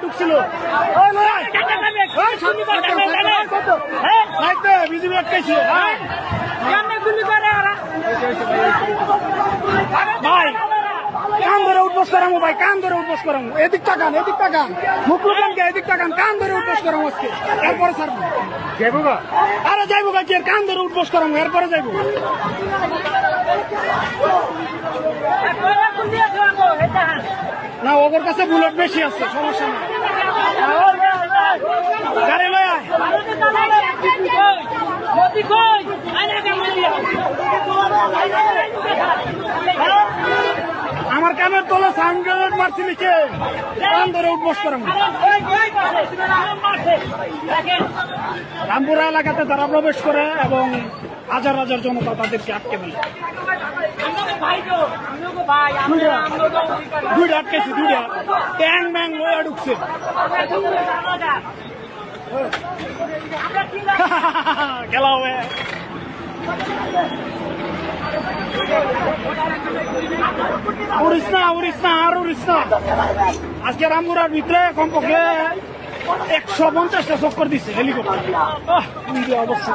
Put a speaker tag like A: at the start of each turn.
A: ঢুকছিল বিজেপি আটকাইছিল ভাই কান ধরে উঠবস করামো ভাই কান ধরে উঠবস করামো এদিক টাকান মুখলুকানকে এদিক টাকান কান ধরে উঠবস করামো আজকে এরপরে স্যার যাইবো গা আরে যাইবো গা কি কান ধরে উঠবস করামো এরপরে যাইবো না ওদের কাছে বুলেট বেশি আছে সমস্যা নেই গাড়ি লয় আমার কানের তলে সাউন্ড গ্রেনেড মারছি লিখে কান ধরে উঠবস করাম রামপুরা এলাকাতে তারা প্রবেশ করে এবং হাজার হাজার জনতা তাদেরকে আটকে ফেলে দুইটা আটকেছি দুইটা ট্যাং ব্যাং লয়া ঢুকছে খেলা হবে উড়িস না আর উড়িস না আজকে রামপুরার ভিতরে কমপক্ষে 150টা চক্কর দিচ্ছে হেলিকপ্টার অবস্থা